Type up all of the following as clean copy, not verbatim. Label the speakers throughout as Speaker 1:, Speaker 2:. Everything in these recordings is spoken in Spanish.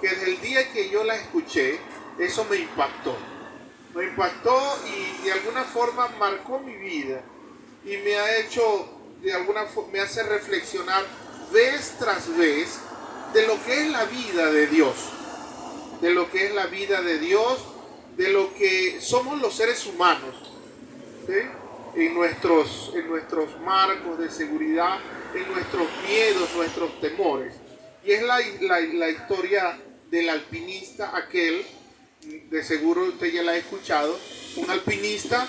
Speaker 1: que desde el día que yo la escuché, eso me impactó. Me impactó y de alguna forma marcó mi vida y me ha hecho, me hace reflexionar vez tras vez de lo que es la vida de Dios, de lo que es la vida de Dios, de lo que somos los seres humanos, ¿sí? En nuestros marcos de seguridad, en nuestros miedos, nuestros temores. Y es la historia del alpinista aquel, de seguro usted ya la ha escuchado, un alpinista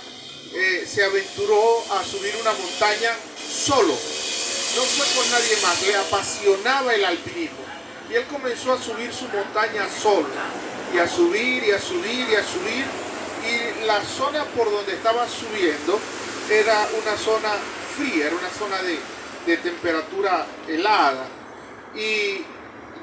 Speaker 1: se aventuró a subir una montaña solo, no fue con nadie más, le apasionaba el alpinismo. Y él comenzó a subir su montaña solo, y a subir, y a subir, y a subir, y la zona por donde estaba subiendo era una zona fría, era una zona de temperatura helada. Y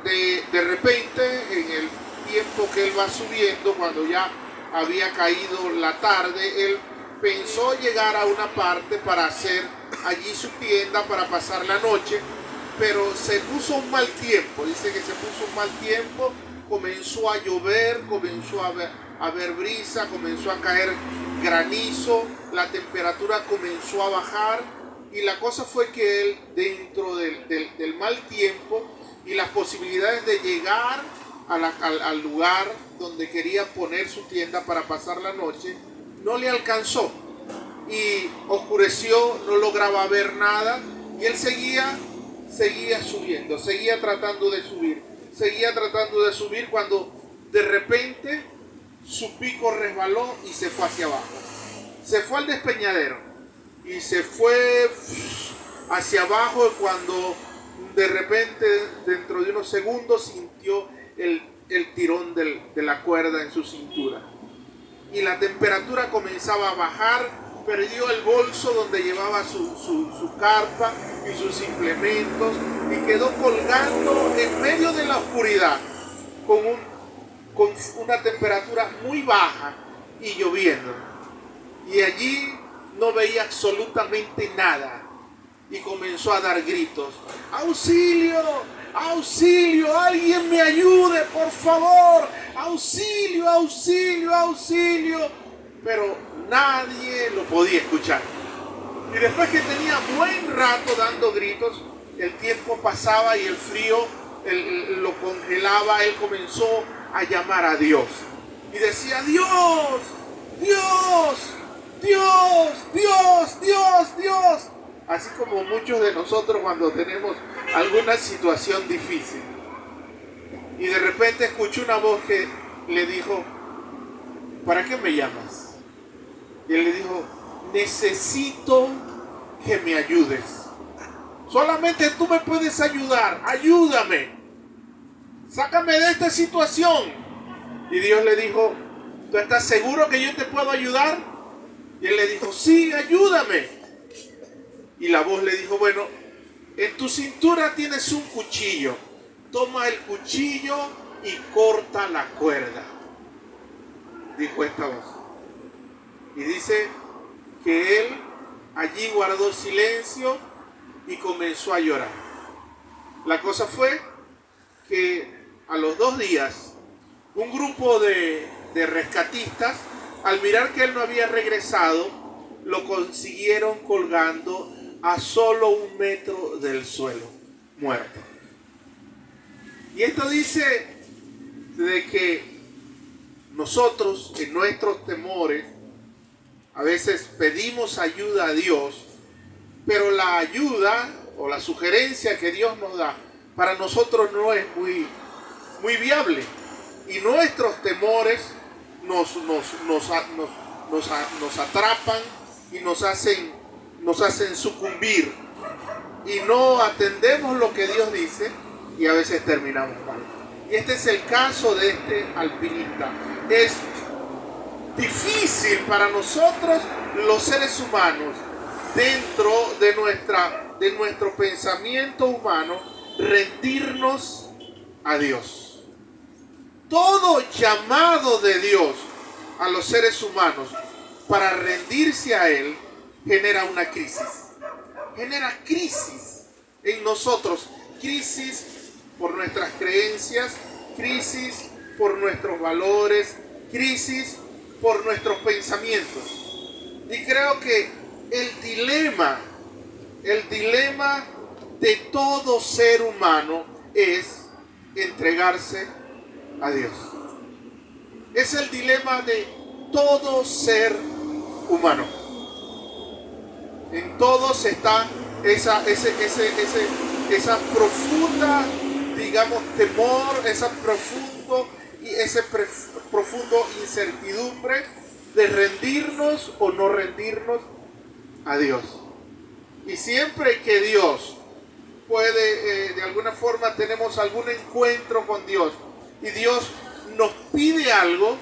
Speaker 1: de repente, en el tiempo que él va subiendo, cuando ya había caído la tarde, él pensó llegar a una parte para hacer allí su tienda para pasar la noche, pero se puso un mal tiempo. Dice que se puso un mal tiempo, comenzó a llover, comenzó a haber brisa, comenzó a caer granizo, la temperatura comenzó a bajar, y la cosa fue que él, dentro del mal tiempo y las posibilidades de llegar al lugar donde quería poner su tienda para pasar la noche, no le alcanzó, y oscureció, no lograba ver nada, y él seguía subiendo, seguía tratando de subir, cuando de repente su pico resbaló y se fue hacia abajo. Se fue al despeñadero y se fue hacia abajo, cuando de repente, dentro de unos segundos, sintió el tirón de la cuerda en su cintura. Y la temperatura comenzaba a bajar, perdió el bolso donde llevaba su carpa y sus implementos, y quedó colgando en medio de la oscuridad con una temperatura muy baja y lloviendo. Y allí no veía absolutamente nada, y comenzó a dar gritos: ¡auxilio! ¡Auxilio! ¡Alguien me ayude, por favor! ¡Auxilio! ¡Auxilio! ¡Auxilio! Pero nadie lo podía escuchar. Y después que tenía buen rato dando gritos, el tiempo pasaba y el frío lo congelaba. Él comenzó a llamar a Dios y decía: ¡Dios! ¡Dios! ¡Dios! ¡Dios! ¡Dios! ¡Dios! Así como muchos de nosotros cuando tenemos alguna situación difícil. Y de repente escuchó una voz que le dijo: ¿para qué me llamas? Y él le dijo: necesito que me ayudes. Solamente tú me puedes ayudar. Ayúdame. Sácame de esta situación. Y Dios le dijo: ¿tú estás seguro que yo te puedo ayudar? Y él le dijo: sí, ayúdame. Y la voz le dijo: bueno, en tu cintura tienes un cuchillo. Toma el cuchillo y corta la cuerda. Dijo esta voz. Y dice que él allí guardó silencio y comenzó a llorar. La cosa fue que a los 2 días, un grupo de rescatistas, al mirar que él no había regresado, lo consiguieron colgando a solo 1 metro del suelo, muerto. Y esto dice de que nosotros, en nuestros temores, a veces pedimos ayuda a Dios, pero la ayuda o la sugerencia que Dios nos da para nosotros no es muy viable, y nuestros temores nos atrapan y nos hacen sucumbir, y no atendemos lo que Dios dice, y a veces terminamos mal. Y este es el caso de este alpinista. Es difícil para nosotros, los seres humanos, dentro de nuestro pensamiento humano, rendirnos a Dios. Todo llamado de Dios a los seres humanos para rendirse a Él genera una crisis. Genera crisis en nosotros. Crisis por nuestras creencias, crisis por nuestros valores, crisis por nuestros pensamientos. Y creo que el dilema de todo ser humano es entregarse a Dios. Es el dilema de todo ser humano. En todos está esa profunda, digamos, temor, ese profundo incertidumbre de rendirnos o no rendirnos a Dios. Y siempre que Dios puede, de alguna forma tenemos algún encuentro con Dios y Dios nos pide algo,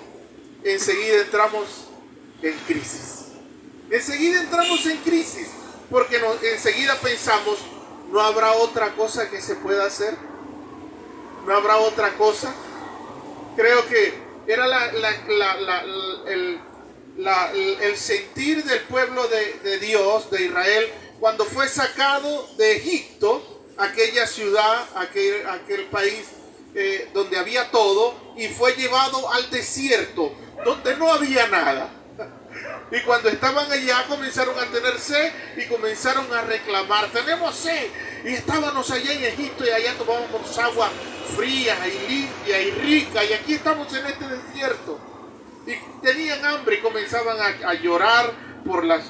Speaker 1: enseguida entramos en crisis. Enseguida entramos en crisis porque enseguida pensamos, ¿no habrá otra cosa que se pueda hacer? ¿No habrá otra cosa? Creo que era el sentir del pueblo de Dios, de Israel, cuando fue sacado de Egipto, aquella ciudad, aquel país donde había todo, y fue llevado al desierto, donde no había nada. Y cuando estaban allá comenzaron a tener sed y comenzaron a reclamar, tenemos sed. Y estábamos allá en Egipto y allá tomábamos agua fría y limpia y rica, y aquí estamos en este desierto. Y tenían hambre y comenzaban a llorar por los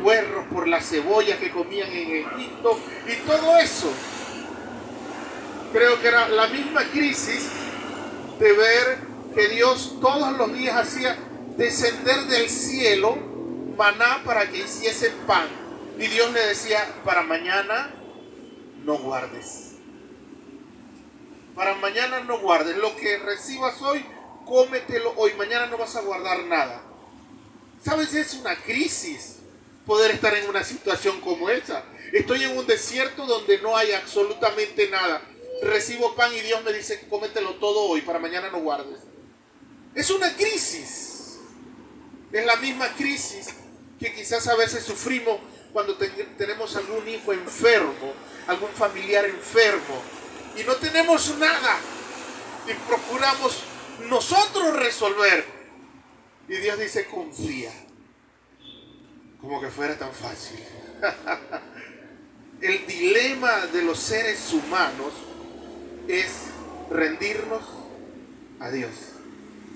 Speaker 1: puerros, por las cebollas que comían en Egipto y todo eso. Creo que era la misma crisis de ver que Dios todos los días hacía descender del cielo maná para que hiciesen pan. Y Dios le decía, para mañana no guardes. Para mañana no guardes. Lo que recibas hoy, cómetelo hoy. Mañana no vas a guardar nada. ¿Sabes? Es una crisis poder estar en una situación como esa. Estoy en un desierto donde no hay absolutamente nada. Recibo pan y Dios me dice, cómetelo todo hoy, para mañana no guardes. Es una crisis. Es la misma crisis que quizás a veces sufrimos cuando tenemos algún hijo enfermo, algún familiar enfermo, y no tenemos nada, y procuramos nosotros resolver. Y Dios dice, confía. Como que fuera tan fácil. El dilema de los seres humanos es rendirnos a Dios.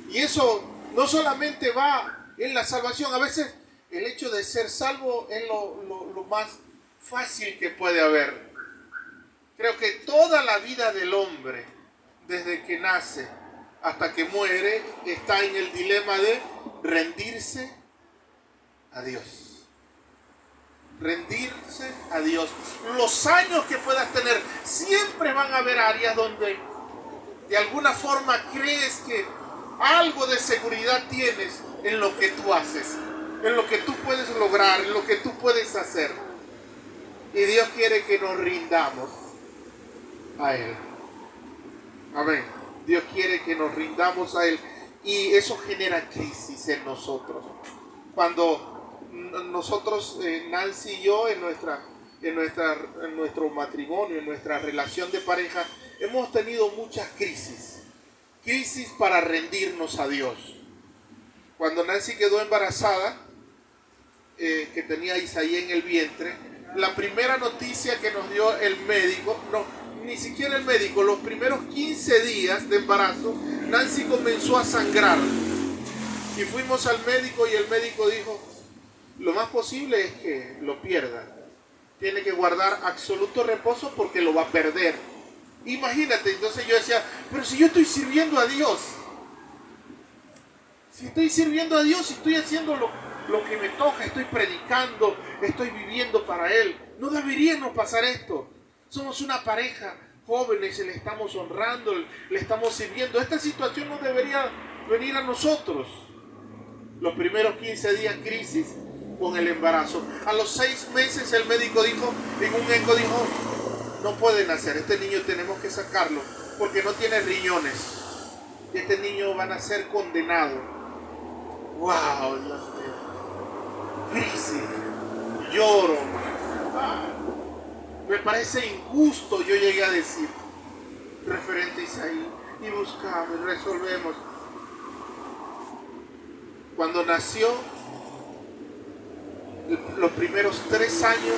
Speaker 1: Y eso no solamente va en la salvación. A veces el hecho de ser salvo es lo más fácil que puede haber. Creo que toda la vida del hombre, desde que nace hasta que muere, está en el dilema de rendirse a Dios. Rendirse a Dios. Los años que puedas tener, siempre van a haber áreas donde de alguna forma crees que algo de seguridad tienes en lo que tú haces, en lo que tú puedes lograr, en lo que tú puedes hacer. Y Dios quiere que nos rindamos a Él. Amén. Dios quiere que nos rindamos a Él. Y eso genera crisis en nosotros. Cuando nosotros, Nancy y yo, en nuestro matrimonio, en nuestra relación de pareja, hemos tenido muchas crisis. Crisis para rendirnos a Dios. Cuando Nancy quedó embarazada, que tenía a Isaí en el vientre, la primera noticia que nos dio el médico, no, ni siquiera el médico, los primeros 15 días de embarazo, Nancy comenzó a sangrar. Y fuimos al médico y el médico dijo, lo más posible es que lo pierda. Tiene que guardar absoluto reposo porque lo va a perder. Imagínate, entonces yo decía, pero si yo estoy sirviendo a Dios, si estoy sirviendo a Dios, si estoy haciendo lo que me toca, estoy predicando, estoy viviendo para Él, no debería no pasar esto. Somos una pareja jóvenes, le estamos honrando, le estamos sirviendo. Esta situación no debería venir a nosotros. Los primeros 15 días crisis con el embarazo. A los 6 meses el médico dijo, en un eco dijo, no puede nacer, este niño tenemos que sacarlo porque no tiene riñones. Este niño va a nacer condenado. ¡Wow! Dios mío. Crisis. Lloro. Me parece injusto, yo llegué a decir. referente a Isaí, y buscamos y resolvemos. Cuando nació, los primeros 3 años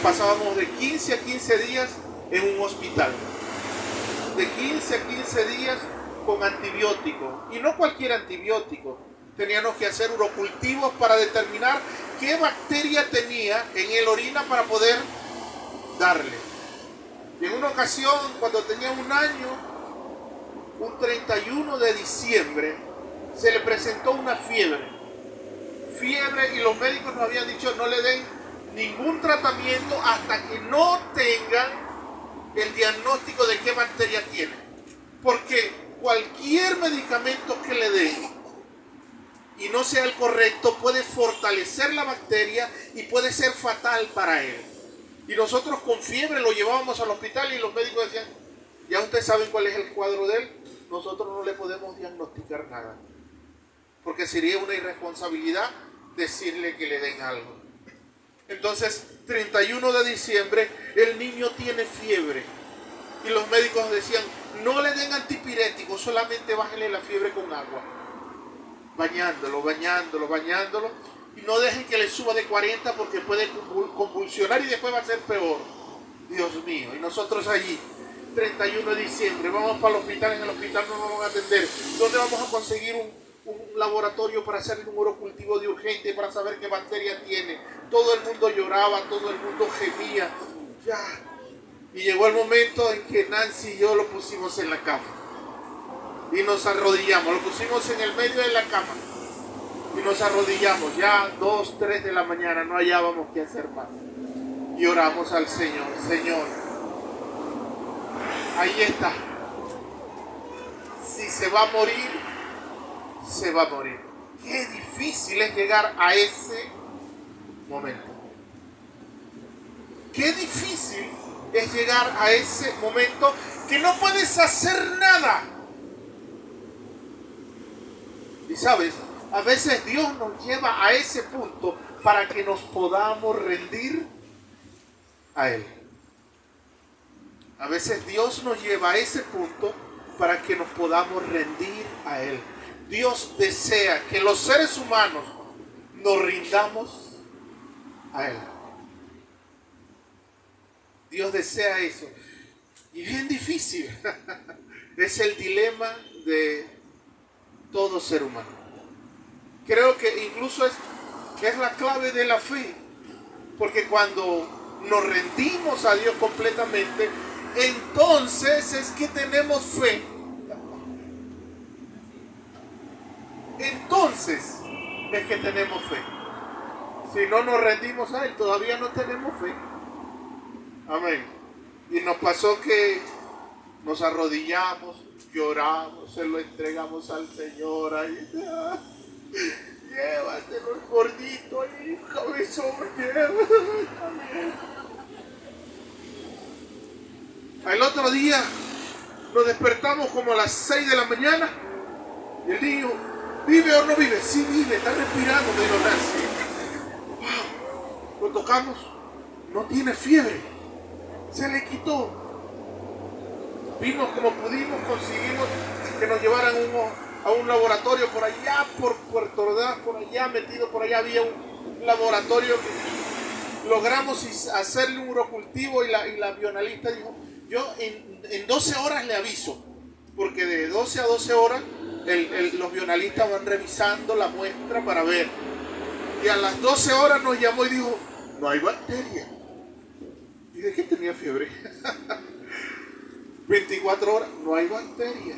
Speaker 1: pasábamos de 15 a 15 días en un hospital. De 15 a 15 días con antibióticos. Y no cualquier antibiótico. Teníamos que hacer urocultivos para determinar qué bacteria tenía en el orina para poder darle. Y en una ocasión, cuando tenía 1 año, un 31 de diciembre, se le presentó una fiebre. Y los médicos nos habían dicho no le den ningún tratamiento hasta que no tengan el diagnóstico de qué bacteria tiene. Porque cualquier medicamento que le den y no sea el correcto puede fortalecer la bacteria y puede ser fatal para él. Y nosotros con fiebre lo llevábamos al hospital y los médicos decían, ya ustedes saben cuál es el cuadro de él, nosotros no le podemos diagnosticar nada. Porque sería una irresponsabilidad decirle que le den algo. Entonces, 31 de diciembre, el niño tiene fiebre. Y los médicos decían, no le den antipirético, solamente bájenle la fiebre con agua. Bañándolo. Y no dejen que le suba de 40 porque puede convulsionar y después va a ser peor. Dios mío. Y nosotros allí, 31 de diciembre, vamos para el hospital, en el hospital no nos van a atender. ¿Dónde vamos a conseguir un laboratorio para hacerle un urocultivo de urgente para saber qué bacteria tiene? Todo el mundo lloraba, todo el mundo gemía. Ya. Y llegó el momento en que Nancy y yo lo pusimos en la cama. Y nos arrodillamos, lo pusimos en el medio de la cama. Y nos arrodillamos, ya 2, 3 de la mañana, no hallábamos qué hacer más. Y oramos al Señor, Señor, ahí está. Si se va a morir, se va a morir. Qué difícil es llegar a ese momento. Qué difícil es llegar a ese momento que no puedes hacer nada. Y sabes, a veces Dios nos lleva a ese punto para que nos podamos rendir a Él. A veces Dios nos lleva a ese punto para que nos podamos rendir a Él. Dios desea que los seres humanos nos rindamos a Él. Dios desea eso. Y es bien difícil. Es el dilema de todo ser humano. Creo que incluso es la clave de la fe. Porque cuando nos rendimos a Dios completamente, entonces es que tenemos fe. Entonces es que tenemos fe. Si no nos rendimos a Él, todavía no tenemos fe. Amén. Y nos pasó que nos arrodillamos, lloramos, se lo entregamos al Señor. Ahí, llévatelo el gordito ahí, cabezón, llévatelo. El otro día nos despertamos como a las 6 de la mañana y el niño, ¿vive o no vive? Sí vive, está respirando, me dijo Nancy. Wow. Lo tocamos, no tiene fiebre, se le quitó. Vimos como pudimos, conseguimos que nos llevaran a un laboratorio por allá, por Puerto Ordaz, por allá, metido por allá había un laboratorio que logramos hacerle un urocultivo y la bioanalista dijo, yo en 12 horas le aviso, porque de 12 a 12 horas los bioanalistas van revisando la muestra para ver. Y a las 12 horas nos llamó y dijo, no hay bacteria. ¿Y de qué tenía fiebre? 24 horas, no hay bacteria.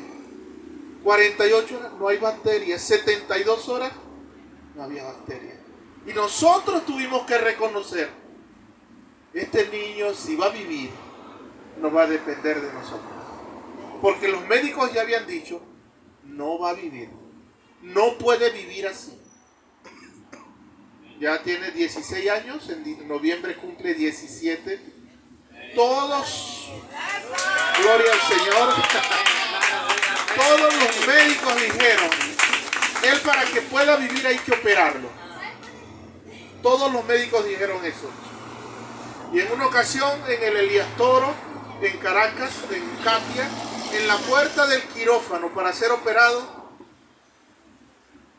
Speaker 1: 48 horas, no hay bacteria. 72 horas, no había bacteria. Y nosotros tuvimos que reconocer, este niño si va a vivir, no va a depender de nosotros. Porque los médicos ya habían dicho, no va a vivir. No puede vivir así. Ya tiene 16 años, en noviembre cumple 17. Todos, gloria al Señor, todos los médicos dijeron, él para que pueda vivir hay que operarlo. Todos los médicos dijeron eso. Y en una ocasión en el Elías Toro, en Caracas, en Catia, en la puerta del quirófano para ser operado,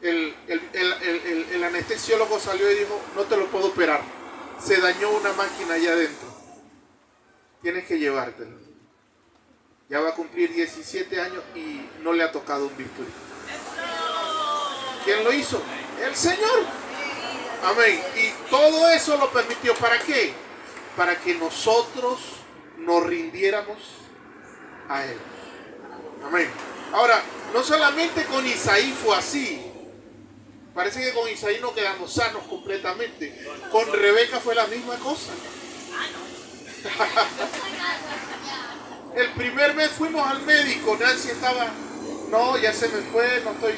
Speaker 1: el anestesiólogo salió y dijo, no te lo puedo operar, se dañó una máquina allá adentro, tienes que llevártelo. Ya va a cumplir 17 años y no le ha tocado un bisturí. ¿Quién lo hizo? El Señor. Amén. Y todo eso lo permitió. ¿Para qué? Para que nosotros nos rindiéramos a Él. Amén. Ahora, no solamente con Isaí fue así. Parece que con Isaí no quedamos sanos completamente. Con Rebeca fue la misma cosa. El primer mes fuimos al médico. Nancy estaba, no, ya se me fue, no estoy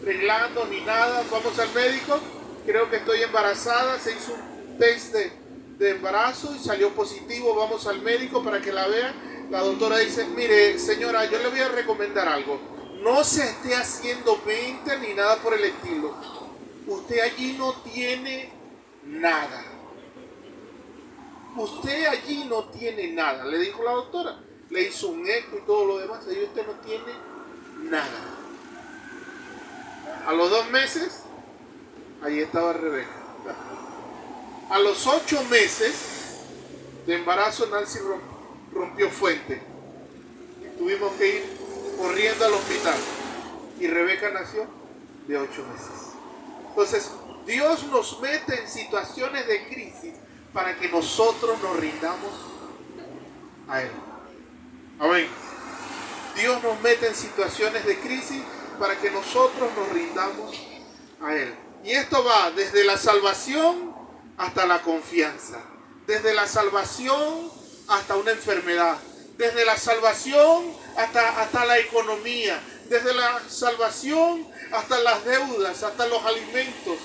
Speaker 1: arreglando ni nada. Vamos al médico, creo que estoy embarazada. Se hizo un test de embarazo y salió positivo. Vamos al médico para que la vean. La doctora dice, mire señora, yo le voy a recomendar algo. No se esté haciendo 20 ni nada por el estilo. Usted allí no tiene nada. Usted allí no tiene nada, le dijo la doctora. Le hizo un eco y todo lo demás. Allí usted no tiene nada. A los 2 meses, ahí estaba Rebeca. A los 8 meses de embarazo, Nancy rompió fuente. Tuvimos que ir corriendo al hospital. Y Rebeca nació de 8 meses. Entonces, Dios nos mete en situaciones de crisis para que nosotros nos rindamos a Él. Amén. Dios nos mete en situaciones de crisis para que nosotros nos rindamos a Él. Y esto va desde la salvación hasta la confianza. Desde la salvación hasta una enfermedad. Desde la salvación hasta la economía. Desde la salvación hasta las deudas, hasta los alimentos.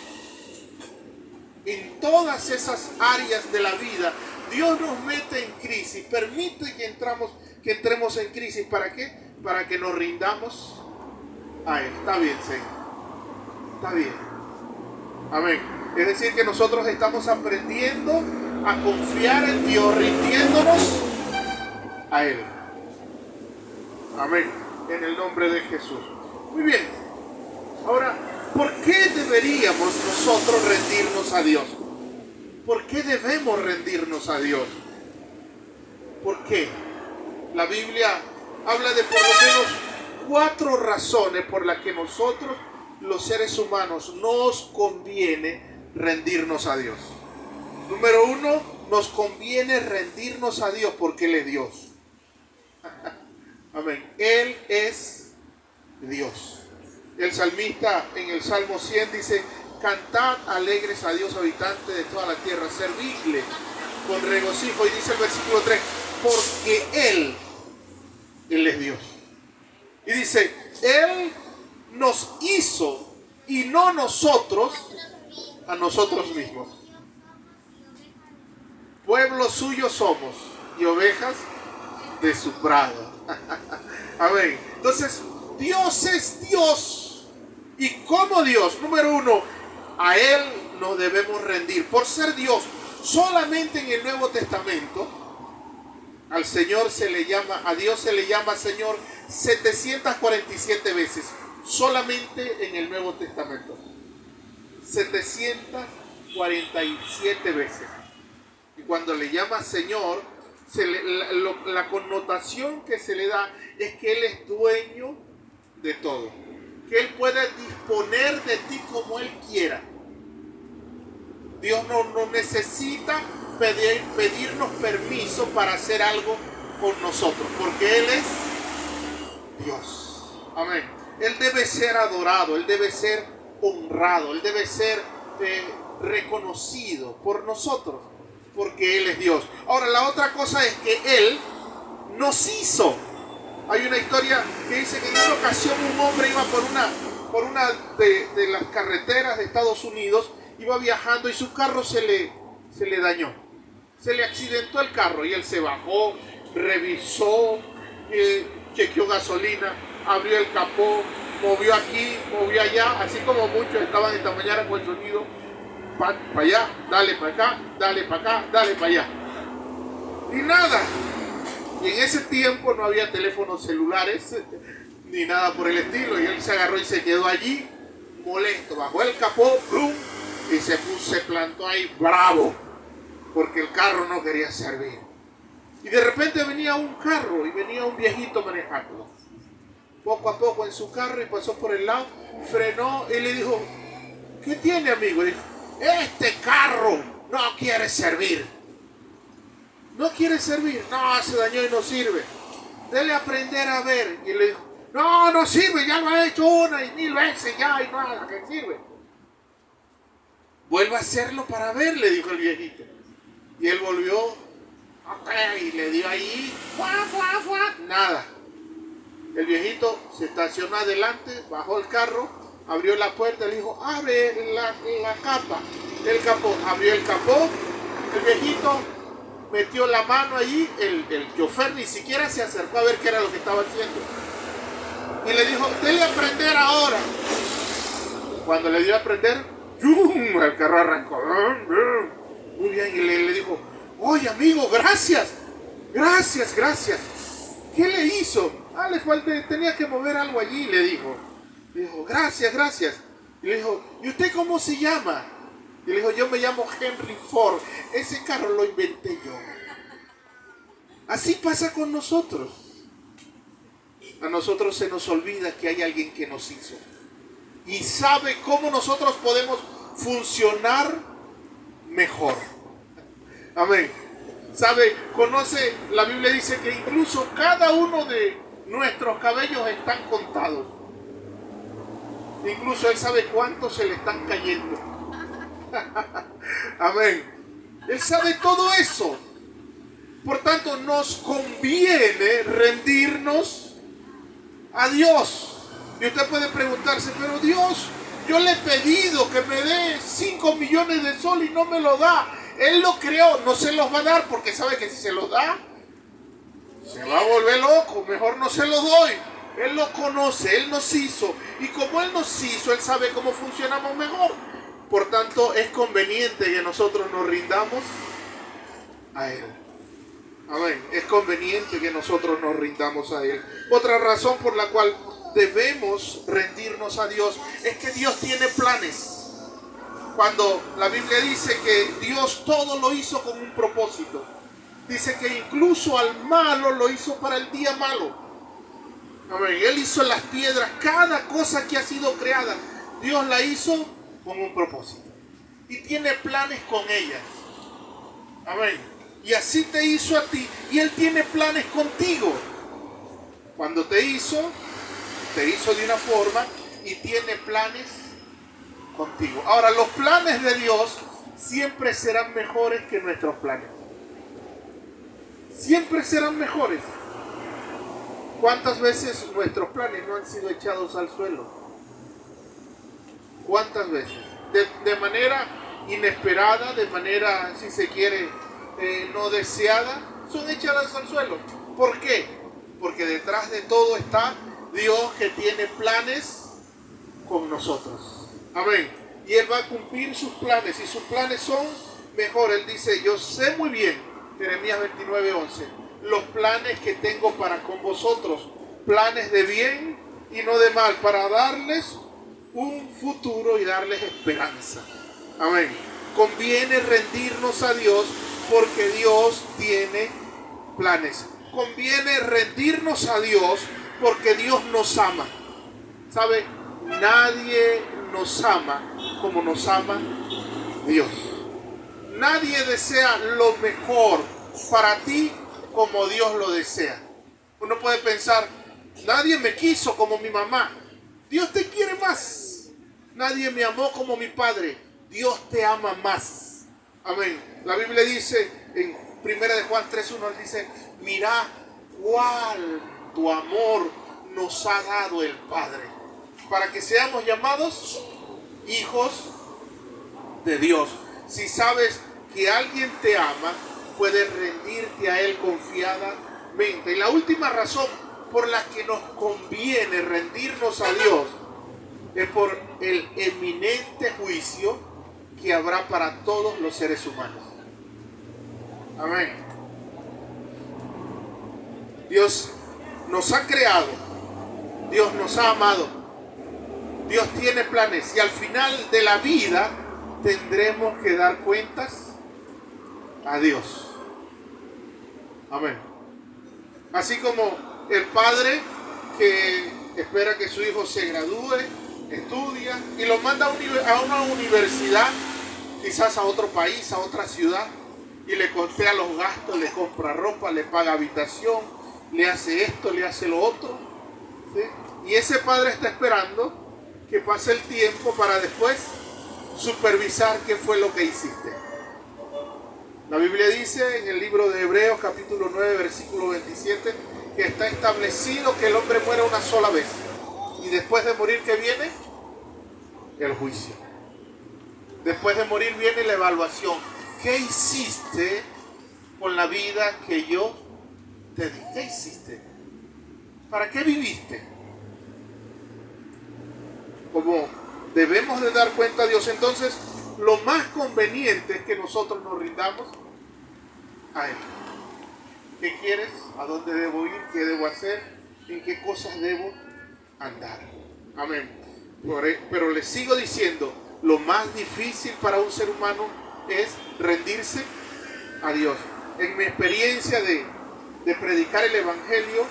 Speaker 1: En todas esas áreas de la vida, Dios nos mete en crisis, permite que entremos en crisis. ¿Para qué? Para que nos rindamos a Él. Está bien, Señor. Está bien. Amén. Es decir, que nosotros estamos aprendiendo a confiar en Dios, rindiéndonos a Él. Amén. En el nombre de Jesús. Muy bien. Ahora, ¿por qué deberíamos nosotros rendirnos a Dios? ¿Por qué debemos rendirnos a Dios? ¿Por qué? La Biblia habla de por lo menos 4 razones por las que nosotros, los seres humanos, nos conviene rendirnos a Dios. Número 1, nos conviene rendirnos a Dios porque Él es Dios. Amén. Él es Dios. El salmista en el Salmo 100 dice, cantad alegres a Dios, habitantes de toda la tierra, servidle con regocijo. Y dice el versículo 3, porque Él es Dios. Y dice, Él nos hizo y no nosotros a nosotros mismos. Pueblo suyo somos y ovejas de su prado. Amén. Entonces, Dios es Dios. Y como Dios, número 1, a Él nos debemos rendir. Por ser Dios, solamente en el Nuevo Testamento, a Dios se le llama Señor 747 veces. Solamente en el Nuevo Testamento. 747 veces. Y cuando le llama Señor, la connotación que se le da es que Él es dueño de todo. Que Él puede disponer de ti como Él quiera. Dios no necesita pedirnos permiso para hacer algo con nosotros, porque Él es Dios. Amén. Él debe ser adorado, Él debe ser honrado, Él debe ser reconocido por nosotros, porque Él es Dios. Ahora, la otra cosa es que Él nos hizo. Hay una historia que dice que en una ocasión un hombre iba por una de las carreteras de Estados Unidos, iba viajando y su carro se le dañó. Se le accidentó el carro y él se bajó, revisó, chequeó gasolina, abrió el capó, movió aquí, movió allá, así como muchos estaban esta mañana con el sonido, para allá, dale para acá, dale para acá, dale para allá. Y nada, Y en ese tiempo no había teléfonos celulares ni nada por el estilo. Y él se agarró y se quedó allí molesto. Bajó el capó, ¡plum! Y se plantó ahí bravo. Porque el carro no quería servir. Y de repente venía un carro y venía un viejito manejando. Poco a poco en su carro y pasó por el lado, frenó y le dijo, ¿qué tiene, amigo? Y dijo, este carro no quiere servir. No quiere servir. No, se dañó y no sirve. Dele a aprender a ver. Y le dijo, no, no sirve, ya lo ha hecho una y 1000 veces ya y nada que sirve. Vuelva a hacerlo para ver, le dijo el viejito. Y él volvió, ok, y le dio ahí, nada. El viejito se estacionó adelante, bajó el carro, abrió la puerta y le dijo, abre la capa, el capó. Abrió el capó, el viejito metió la mano allí, el chofer ni siquiera se acercó a ver qué era lo que estaba haciendo. Y le dijo, dele a prender ahora. Cuando le dio a prender, ¡yum!, el carro arrancó. Muy bien, y le dijo, oye amigo, gracias. ¿Qué le hizo? Le falté, tenía que mover algo allí, le dijo. Le dijo, gracias. Y le dijo, ¿y usted cómo se llama? Y le dijo, yo me llamo Henry Ford. Ese carro lo inventé yo. Así pasa con nosotros. A nosotros se nos olvida que hay alguien que nos hizo. Y sabe cómo nosotros podemos funcionar mejor. Amén. Sabe, conoce, la Biblia dice que incluso cada uno de nuestros cabellos están contados. Incluso Él sabe cuántos se le están cayendo. Amén. Él sabe todo eso. Por tanto, nos conviene rendirnos a Dios. Y usted puede preguntarse, pero Dios, yo le he pedido que me dé 5 millones de sol y no me lo da. Él lo creó, no se los va a dar porque sabe que si se los da, se va a volver loco. Mejor no se los doy. Él lo conoce, Él nos hizo. Y como Él nos hizo, Él sabe cómo funcionamos mejor. Por tanto, es conveniente que nosotros nos rindamos a Él. Amén. Es conveniente que nosotros nos rindamos a Él. Otra razón por la cual debemos rendirnos a Dios es que Dios tiene planes. Cuando la Biblia dice que Dios todo lo hizo con un propósito. Dice que incluso al malo lo hizo para el día malo. Amén. Él hizo las piedras, cada cosa que ha sido creada, Dios la hizo con un propósito. Y tiene planes con ellas. Amén. Y así te hizo a ti. Y Él tiene planes contigo. Cuando te hizo de una forma y tiene planes contigo. Ahora, los planes de Dios siempre serán mejores que nuestros planes. Siempre serán mejores. ¿Cuántas veces nuestros planes no han sido echados al suelo? ¿Cuántas veces? De manera inesperada, de manera, si se quiere, no deseada, son echadas al suelo. ¿Por qué? Porque detrás de todo está Dios, que tiene planes con nosotros. Amén. Y Él va a cumplir sus planes, y sus planes son mejores. Él dice, yo sé muy bien, Jeremías 29:11, los planes que tengo para con vosotros, planes de bien y no de mal, para darles un futuro y darles esperanza. Amén. Conviene rendirnos a Dios porque Dios tiene planes. Conviene rendirnos a Dios porque Dios nos ama. ¿Sabe? Nadie nos ama como nos ama Dios. Nadie desea lo mejor para ti como Dios lo desea. Uno puede pensar, nadie me quiso como mi mamá. Dios te quiere más. Nadie me amó como mi padre. Dios te ama más. Amén. La Biblia dice en 1 de Juan 3:1, dice, mira cuánto amor nos ha dado el Padre, para que seamos llamados hijos de Dios. Si sabes que alguien te ama, puedes rendirte a Él confiadamente. Y la última razón por la que nos conviene rendirnos a Dios es por el eminente juicio que habrá para todos los seres humanos. Amén. Dios nos ha creado, Dios nos ha amado, Dios tiene planes y al final de la vida tendremos que dar cuentas a Dios. Amén. Así como el padre que espera que su hijo se gradúe, estudia y lo manda a una universidad, quizás a otro país, a otra ciudad, y le costea los gastos, le compra ropa, le paga habitación, le hace esto, le hace lo otro, ¿sí? Y ese padre está esperando que pase el tiempo para después supervisar qué fue lo que hiciste. La Biblia dice en el libro de Hebreos capítulo 9 versículo 27 que está establecido que el hombre muere una sola vez y después de morir, ¿qué viene? El juicio. Después de morir viene la evaluación. ¿Qué hiciste con la vida que yo te di? ¿Qué hiciste? ¿Para qué viviste? Como debemos de dar cuenta a Dios, entonces lo más conveniente es que nosotros nos rindamos a Él. ¿Qué quieres? ¿A dónde debo ir? ¿Qué debo hacer? ¿En qué cosas debo andar? Amén. Pero les sigo diciendo, lo más difícil para un ser humano es rendirse a Dios. En mi experiencia de predicar el Evangelio,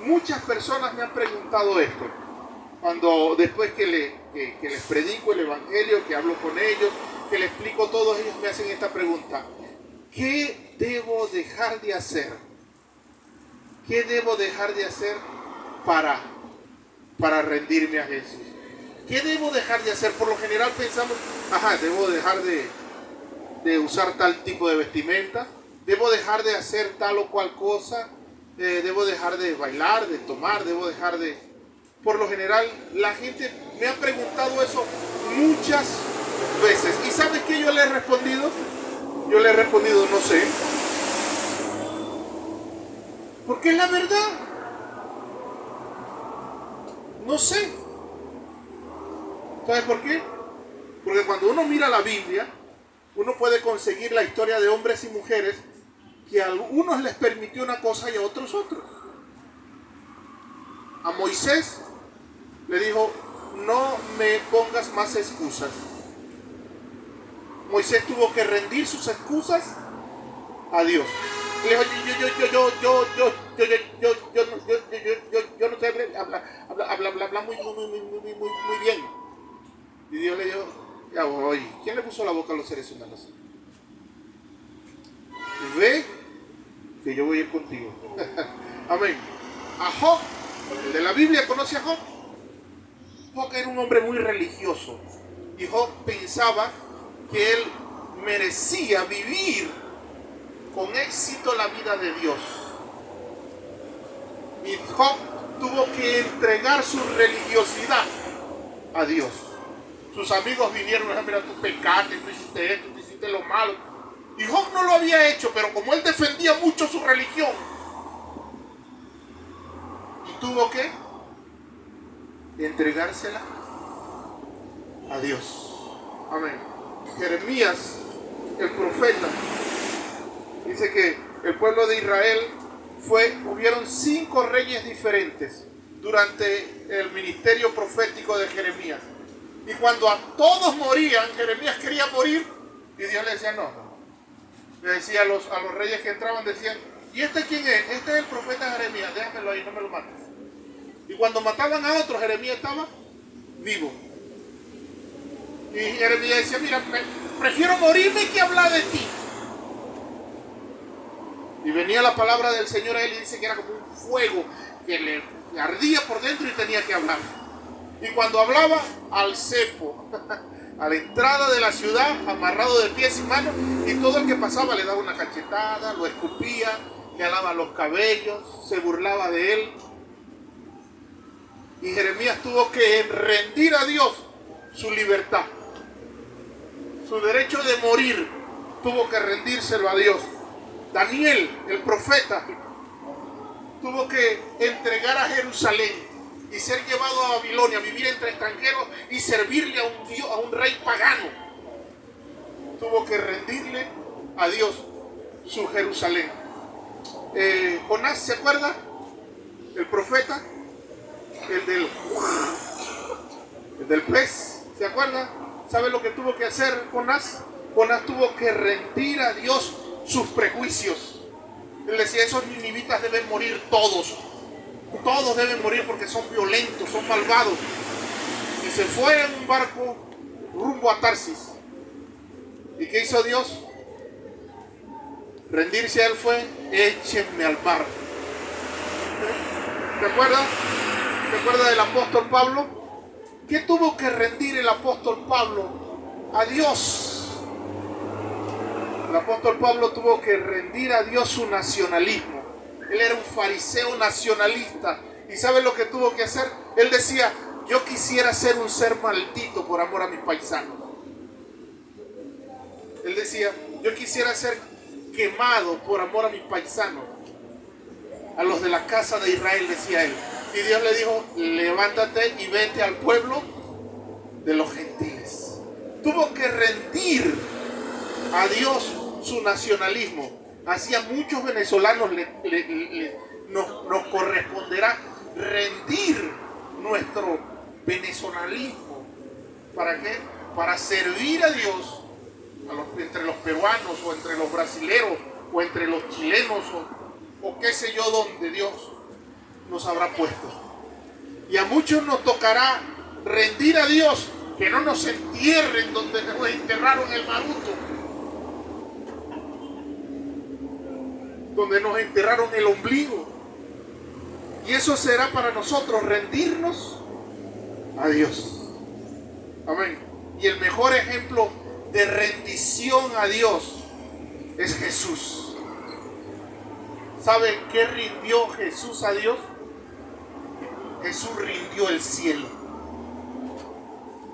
Speaker 1: muchas personas me han preguntado esto. Cuando después que les predico el Evangelio, que hablo con ellos, que les explico todo, ellos me hacen esta pregunta: ¿qué debo dejar de hacer? ¿Qué debo dejar de hacer para rendirme a Jesús? ¿Qué debo dejar de hacer? Por lo general pensamos, debo dejar de usar tal tipo de vestimenta, debo dejar de hacer tal o cual cosa, debo dejar de bailar, de tomar, debo dejar de... Por lo general, la gente me ha preguntado eso muchas veces. ¿Y sabes qué yo le he respondido? Yo le he respondido, no sé. Porque es la verdad. No sé. ¿Sabes por qué? Porque cuando uno mira la Biblia, uno puede conseguir la historia de hombres y mujeres que a algunos les permitió una cosa y a otros otros. A Moisés le dijo, no me pongas más excusas. Moisés tuvo que rendir sus excusas a Dios. Le dijo, yo no sé habla muy bien. Y Dios le dijo, ya voy. ¿Quién le puso la boca a los seres humanos? Ve que yo voy a ir contigo. Amén. A Job, el de la Biblia, ¿conoce a Job? Job era un hombre muy religioso. Y Job pensaba que él merecía vivir con éxito la vida de Dios. Y Job tuvo que entregar su religiosidad a Dios. Sus amigos vinieron y dijeron, mira, tú pecaste, tú hiciste esto, tú hiciste lo malo. Y Job no lo había hecho, pero como él defendía mucho su religión, y tuvo que entregársela a Dios. Amén. Jeremías, el profeta, dice que el pueblo de Israel hubieron 5 reyes diferentes durante el ministerio profético de Jeremías. Y cuando a todos morían, Jeremías quería morir y Dios le decía no. Le decía a los reyes que entraban, decían, ¿y este quién es? Este es el profeta Jeremías, déjamelo ahí, no me lo mates. Y cuando mataban a otro, Jeremías estaba vivo. Y Jeremías decía, mira, prefiero morirme que hablar de ti. Y venía la palabra del Señor a él y dice que era como un fuego que le ardía por dentro y tenía que hablar. Y cuando hablaba, al cepo, a la entrada de la ciudad, amarrado de pies y manos, y todo el que pasaba le daba una cachetada, lo escupía, le alaba los cabellos, se burlaba de él. Y Jeremías tuvo que rendir a Dios su libertad. Su derecho de morir tuvo que rendírselo a Dios. Daniel, el profeta, tuvo que entregar a Jerusalén y ser llevado a Babilonia, vivir entre extranjeros y servirle a un rey pagano. Tuvo que rendirle a Dios su Jerusalén. Jonás, ¿se acuerda? el profeta, el del pez, ¿se acuerda? ¿Sabe lo que tuvo que hacer Jonás? Jonás tuvo que rendir a Dios sus prejuicios. Él decía, esos ninivitas deben morir todos. Todos deben morir porque son violentos, son malvados. Y se fue en un barco rumbo a Tarsis. ¿Y qué hizo Dios? Rendirse a él fue, échenme al mar. ¿Te acuerdas? ¿Te acuerdas del apóstol Pablo? ¿Qué tuvo que rendir el apóstol Pablo a Dios? El apóstol Pablo tuvo que rendir a Dios su nacionalismo. Él era un fariseo nacionalista. ¿Y sabe lo que tuvo que hacer? Él decía, yo quisiera ser un ser maldito por amor a mis paisanos. Él decía, yo quisiera ser quemado por amor a mis paisanos. A los de la casa de Israel, decía él. Y Dios le dijo, levántate y vete al pueblo de los gentiles. Tuvo que rendir a Dios su nacionalismo. Así a muchos venezolanos nos corresponderá rendir nuestro venezolanismo. ¿Para qué? Para servir a Dios entre los peruanos o entre los brasileros o entre los chilenos o qué sé yo donde Dios nos habrá puesto. Y a muchos nos tocará rendir a Dios que no nos entierren donde nos enterraron el Maruto, donde nos enterraron el ombligo. Y eso será para nosotros rendirnos a Dios. Amén. Y el mejor ejemplo de rendición a Dios es Jesús. ¿Saben qué rindió Jesús a Dios? Jesús rindió el cielo.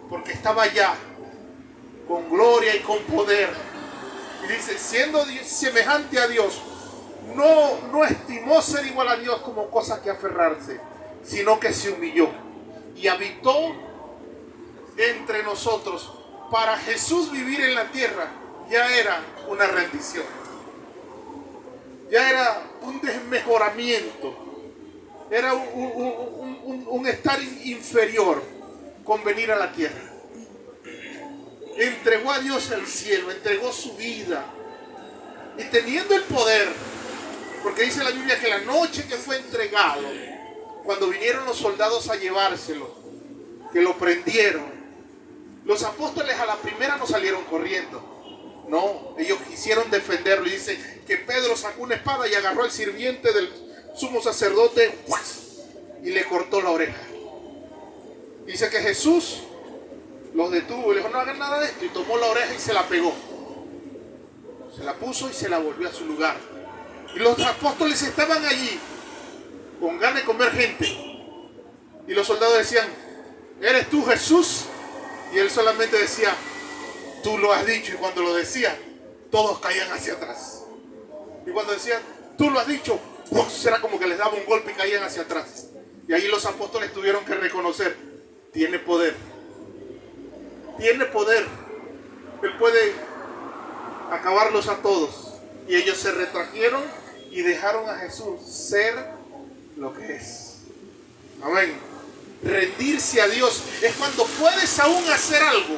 Speaker 1: Porque estaba allá con gloria y con poder. Y dice, siendo semejante a Dios, no estimó ser igual a Dios como cosa que aferrarse, sino que se humilló y habitó entre nosotros. Para Jesús vivir en la tierra ya era una rendición, ya era un desmejoramiento, era un estar inferior con venir a la tierra. Entregó a Dios el cielo, entregó su vida y teniendo el poder, porque dice la Biblia que la noche que fue entregado, cuando vinieron los soldados a llevárselo, que lo prendieron, los apóstoles a la primera no salieron corriendo. No, ellos quisieron defenderlo. Y dice que Pedro sacó una espada y agarró al sirviente del sumo sacerdote y le cortó la oreja. Dice que Jesús los detuvo y le dijo, no hagan nada de esto. Y tomó la oreja y se la pegó. Se la puso y se la volvió a su lugar. Y los apóstoles estaban allí con ganas de comer gente. Y los soldados decían, ¿eres tú Jesús? Y él solamente decía, tú lo has dicho. Y cuando lo decía, todos caían hacia atrás. Y cuando decían, tú lo has dicho, era como que les daba un golpe y caían hacia atrás. Y ahí los apóstoles tuvieron que reconocer, tiene poder. Tiene poder. Él puede acabarlos a todos. Y ellos se retrajeron y dejaron a Jesús ser lo que es. Amén. Rendirse a Dios es cuando puedes aún hacer algo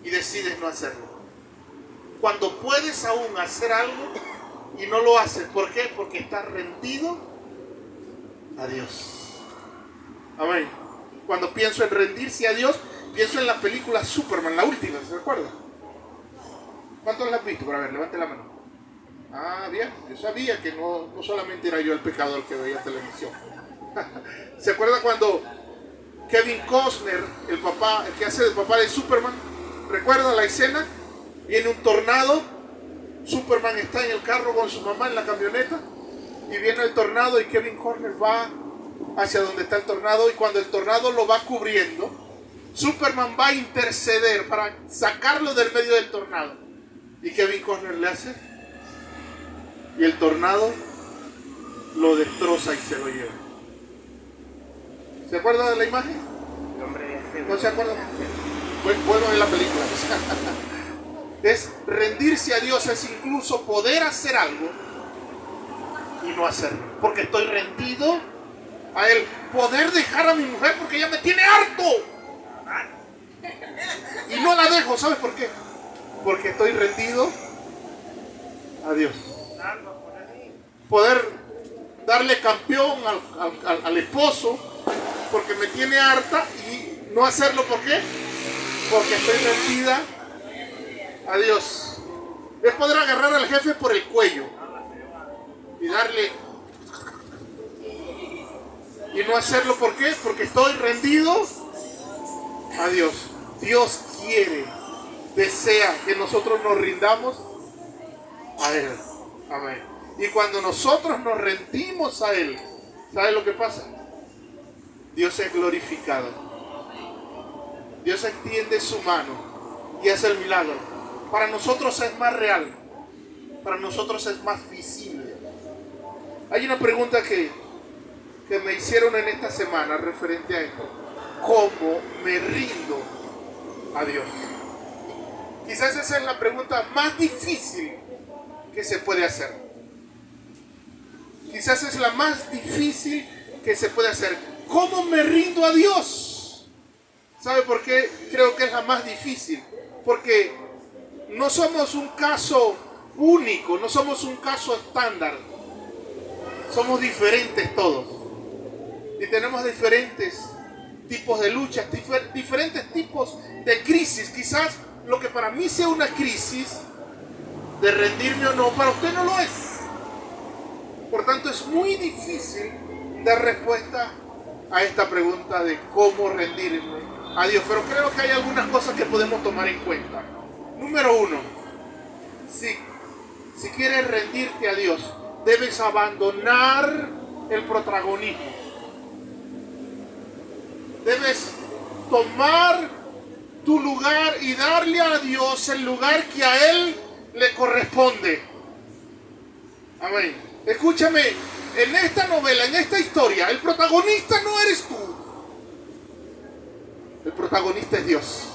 Speaker 1: y decides no hacerlo. Cuando puedes aún hacer algo y no lo haces. ¿Por qué? Porque estás rendido a Dios. Amén. Cuando pienso en rendirse a Dios, pienso en la película Superman, la última, ¿se recuerda? ¿Cuántos la han visto? Para ver, levante la mano. Ah, bien, yo sabía que no solamente era yo el pecador que veía televisión. ¿Se acuerda cuando Kevin Costner, el que hace el papá de Superman, recuerda la escena? Viene un tornado, Superman está en el carro con su mamá en la camioneta y viene el tornado y Kevin Costner va hacia donde está el tornado y cuando el tornado lo va cubriendo, Superman va a interceder para sacarlo del medio del tornado. ¿Y Kevin Costner le hace? Y el tornado lo destroza y se lo lleva. ¿Se acuerda de la imagen? ¿No se acuerda? Vuelvo a ver la película. Es rendirse a Dios, es incluso poder hacer algo y no hacerlo. Porque estoy rendido a Él poder dejar a mi mujer porque ella me tiene harto. Y no la dejo, ¿sabes por qué? Porque estoy rendido a Dios. Poder darle campeón al esposo porque me tiene harta y no hacerlo, ¿por qué? Porque estoy rendida a Dios. Es poder agarrar al jefe por el cuello y darle, y no hacerlo, ¿por qué? Porque estoy rendido a Dios. Dios quiere, desea que nosotros nos rindamos a Él. Amén. Y cuando nosotros nos rendimos a Él, ¿sabe lo que pasa? Dios es glorificado. Dios extiende su mano y hace el milagro. Para nosotros es más real. Para nosotros es más visible. Hay una pregunta que me hicieron en esta semana referente a esto. ¿Cómo me rindo a Dios? Quizás esa es la pregunta más difícil que se puede hacer. Quizás es la más difícil que se puede hacer. ¿Cómo me rindo a Dios? ¿Sabe por qué creo que es la más difícil? Porque no somos un caso único, no somos un caso estándar. Somos diferentes todos. Y tenemos diferentes tipos de luchas, diferentes tipos de crisis. Quizás lo que para mí sea una crisis de rendirme o no, para usted no lo es. Por tanto, es muy difícil dar respuesta a esta pregunta de cómo rendirme a Dios. Pero creo que hay algunas cosas que podemos tomar en cuenta. Número uno, si quieres rendirte a Dios, debes abandonar el protagonismo. Debes tomar tu lugar y darle a Dios el lugar que a Él le corresponde. Amén. Escúchame, en esta novela, en esta historia, el protagonista no eres tú. El protagonista es Dios.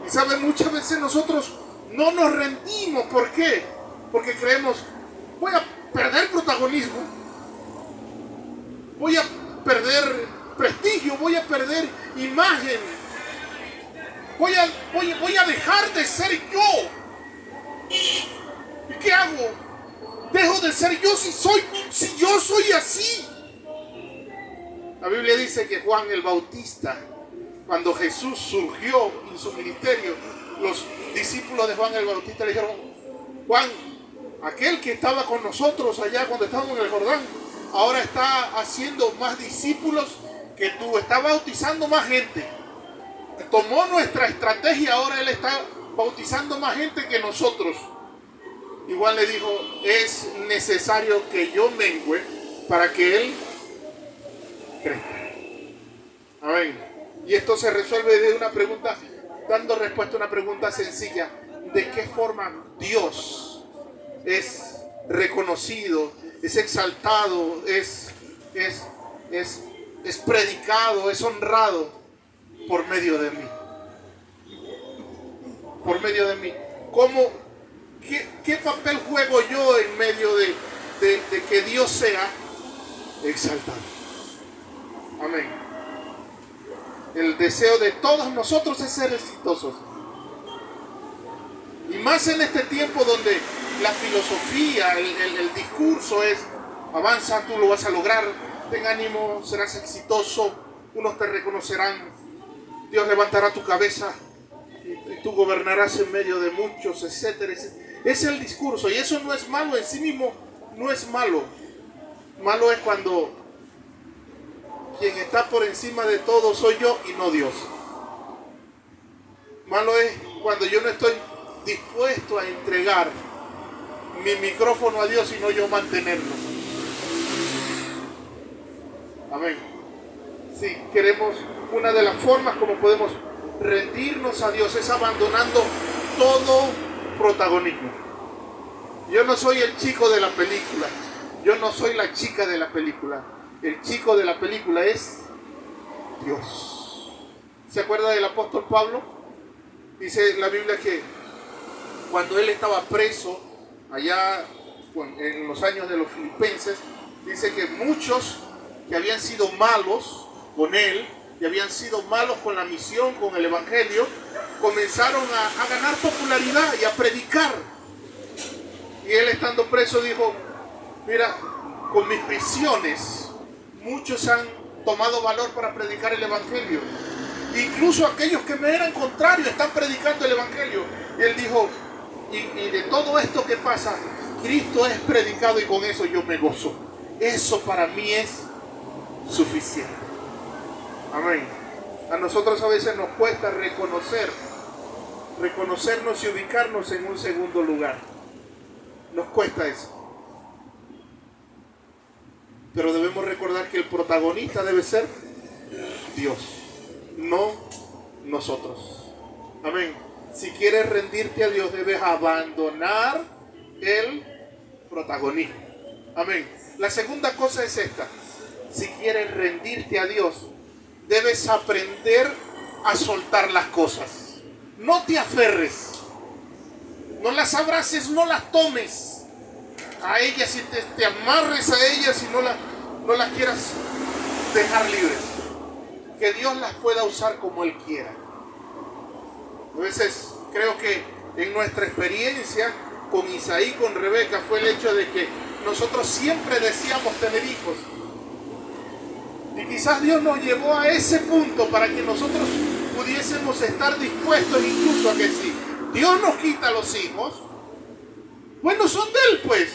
Speaker 1: Y saben, muchas veces nosotros no nos rendimos. ¿Por qué? Porque creemos, voy a perder protagonismo, voy a perder prestigio, voy a perder imagen, voy a dejar de ser yo. ¿Y qué hago? Dejo de ser yo si yo soy así. La Biblia dice que Juan el Bautista, cuando Jesús surgió en su ministerio, los discípulos de Juan el Bautista le dijeron, Juan, aquel que estaba con nosotros allá cuando estábamos en el Jordán, ahora está haciendo más discípulos que tú, está bautizando más gente. Tomó nuestra estrategia, ahora Él está bautizando más gente que nosotros. Igual le dijo, es necesario que yo mengüe para que Él crezca. Amén. Y esto se resuelve de una pregunta, dando respuesta a una pregunta sencilla. ¿De qué forma Dios es reconocido, es exaltado, es predicado, es honrado? Por medio de mí. Por medio de mí. ¿Qué papel juego yo en medio de que Dios sea exaltado? Amén. El deseo de todos nosotros es ser exitosos. Y más en este tiempo donde la filosofía, el discurso es, avanza, tú lo vas a lograr, ten ánimo, serás exitoso, unos te reconocerán, Dios levantará tu cabeza y tú gobernarás en medio de muchos, etcétera. Es el discurso, y eso no es malo en sí mismo, no es malo. Malo es cuando quien está por encima de todo soy yo y no Dios. Malo es cuando yo no estoy dispuesto a entregar mi micrófono a Dios y no yo mantenerlo. Amén. Si queremos, una de las formas como podemos rendirnos a Dios es abandonando todo protagonismo. Yo no soy el chico de la película, yo no soy la chica de la película. El chico de la película es Dios. ¿Se acuerda del apóstol Pablo? Dice la Biblia que cuando él estaba preso allá en los años de los filipenses, Dice que muchos que habían sido malos con él, y habían sido malos con la misión, con el evangelio, comenzaron a ganar popularidad y a predicar. Y él, estando preso, dijo: mira, con mis prisiones muchos han tomado valor para predicar el evangelio. Incluso aquellos que me eran contrarios están predicando el evangelio. Y él dijo: y de todo esto que pasa, Cristo es predicado, y con eso yo me gozo. Eso para mí es suficiente. Amén. A nosotros a veces nos cuesta reconocernos y ubicarnos en un segundo lugar. Nos cuesta eso. Pero debemos recordar que el protagonista debe ser Dios, no nosotros. Amén. Si quieres rendirte a Dios, debes abandonar el protagonismo. Amén. La segunda cosa es esta: si quieres rendirte a Dios, debes aprender a soltar las cosas. No te aferres, no las abraces, no las tomes a ellas y te amarres a ellas y no las quieras dejar libres. Que Dios las pueda usar como Él quiera. A veces creo que en nuestra experiencia con Isaí, con Rebeca, fue el hecho de que nosotros siempre deseamos tener hijos. Y quizás Dios nos llevó a ese punto para que nosotros pudiésemos estar dispuestos incluso a que si Dios nos quita los hijos, bueno, son de Él, pues.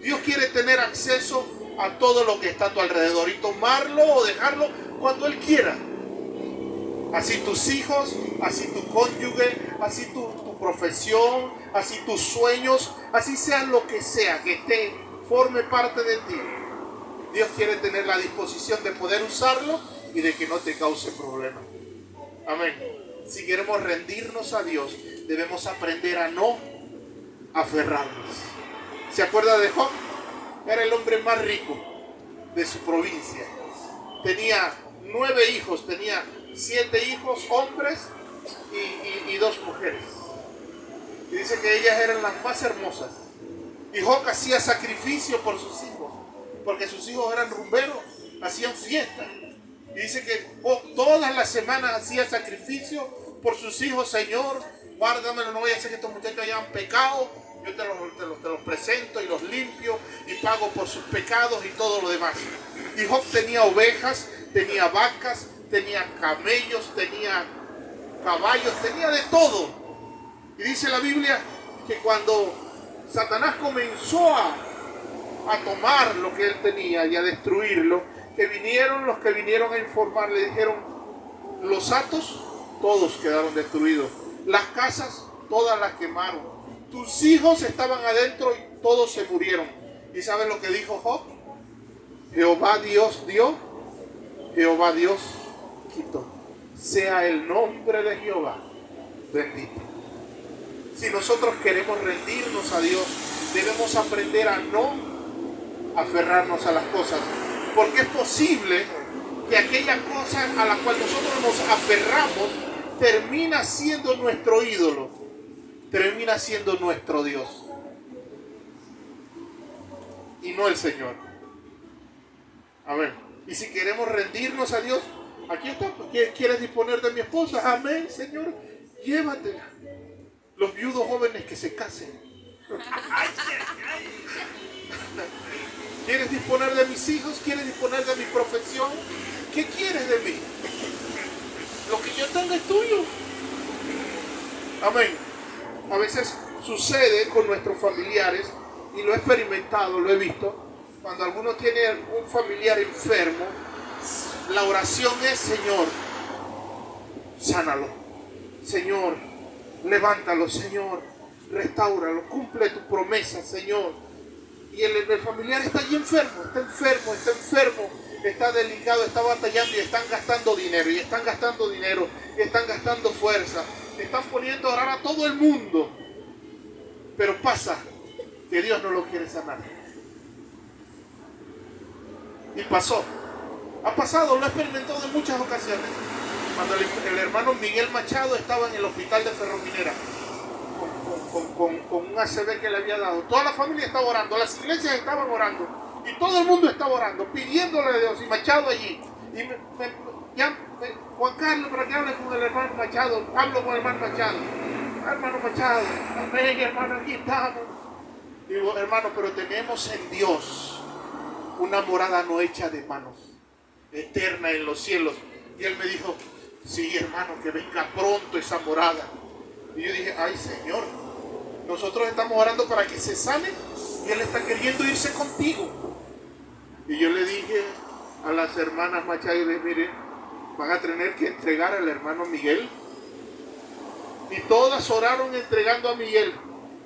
Speaker 1: Dios quiere tener acceso a todo lo que está a tu alrededor y tomarlo o dejarlo cuando Él quiera. Así tus hijos, así tu cónyuge, así tu profesión, así tus sueños, así sea lo que sea, que forme parte de ti. Dios quiere tener la disposición de poder usarlo y de que no te cause problemas. Amén. Si queremos rendirnos a Dios, debemos aprender a no aferrarnos. ¿Se acuerda de Job? Era el hombre más rico de su provincia. Tenía 9 hijos, tenía 7 hijos hombres y 2 mujeres. Y dice que ellas eran las más hermosas. Y Job hacía sacrificio por sus hijos, porque sus hijos eran rumberos, hacían fiesta. Y dice que todas las semanas hacía sacrificio por sus hijos. Señor, guárdamelo, no voy a hacer que estos muchachos hayan pecado. Yo te los presento y los limpio y pago por sus pecados y todo lo demás. Y Job tenía ovejas, tenía vacas, tenía camellos, tenía caballos, tenía de todo. Y dice la Biblia que cuando Satanás comenzó a tomar lo que él tenía y a destruirlo, que vinieron los que vinieron a informar, le dijeron: los hatos todos quedaron destruidos, las casas todas las quemaron, tus hijos estaban adentro y todos se murieron. ¿Y sabes lo que dijo Job? Jehová Dios dio, Jehová Dios quitó. Sea el nombre de Jehová bendito. Si nosotros queremos rendirnos a Dios, debemos aprender a no aferrarnos a las cosas, porque es posible que aquella cosa a la cual nosotros nos aferramos termina siendo nuestro ídolo, termina siendo nuestro Dios y no el Señor. Amén. Y si queremos rendirnos a Dios, aquí está. ¿Quieres disponer de mi esposa? Amén, Señor, llévatela. Los viudos jóvenes que se casen. ¿Quieres disponer de mis hijos? ¿Quieres disponer de mi profesión? ¿Qué quieres de mí? Lo que yo tenga es tuyo. Amén. A veces sucede con nuestros familiares, y lo he experimentado, lo he visto, cuando alguno tiene un familiar enfermo, la oración es: Señor, sánalo. Señor, levántalo. Señor, restáuralo. Cumple tu promesa, Señor. Y el familiar está allí enfermo, está delicado, está batallando, y están gastando dinero, y están gastando fuerza, están poniendo a orar a todo el mundo. Pero pasa que Dios no lo quiere sanar. Y pasó. Ha pasado, lo he experimentado en muchas ocasiones. Cuando el hermano Miguel Machado estaba en el hospital de Ferrominera con un ACV que le había dado. Toda la familia estaba orando, las iglesias estaban orando. Y todo el mundo estaba orando, pidiéndole a Dios, y Machado allí. Y Juan Carlos, para que hable con el hermano Machado, hablo con el hermano Machado. Hermano Machado, amén, hermano, aquí estamos. Digo, hermano, pero tenemos en Dios una morada no hecha de manos, eterna en los cielos. Y él me dijo, sí, hermano, que venga pronto esa morada. Y yo dije, ay, Señor, nosotros estamos orando para que se sane y él está queriendo irse contigo. Y yo le dije a las hermanas Machado, y les dije, miren, van a tener que entregar al hermano Miguel. Y todas oraron entregando a Miguel.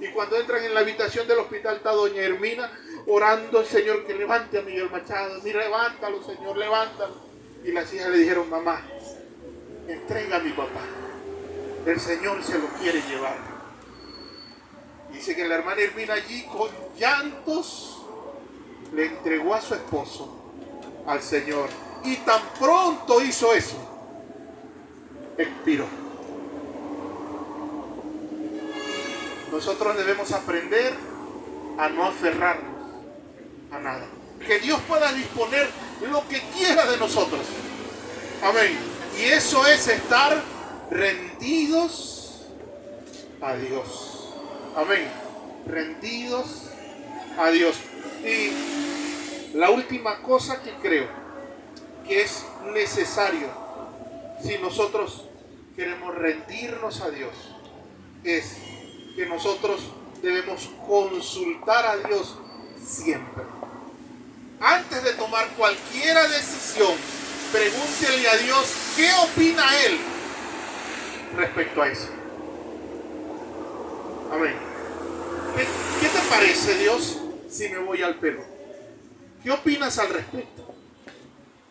Speaker 1: Y cuando entran en la habitación del hospital está doña Hermina orando al Señor que levante a Miguel Machado. Mira, levántalo, Señor, levántalo. Y las hijas le dijeron, mamá, entrega a mi papá. El Señor se lo quiere llevar. Dice que la hermana Hermina allí con llantos le entregó a su esposo al Señor. Y tan pronto hizo eso, expiró. Nosotros debemos aprender a no aferrarnos a nada. Que Dios pueda disponer lo que quiera de nosotros. Amén. Y eso es estar rendidos a Dios. Amén. Rendidos a Dios. Y la última cosa que creo que es necesario si nosotros queremos rendirnos a Dios es que nosotros debemos consultar a Dios siempre. Antes de tomar cualquier decisión, pregúntele a Dios qué opina Él respecto a eso. Amén. ¿Qué te parece, Dios, si me voy al Perú? ¿Qué opinas al respecto?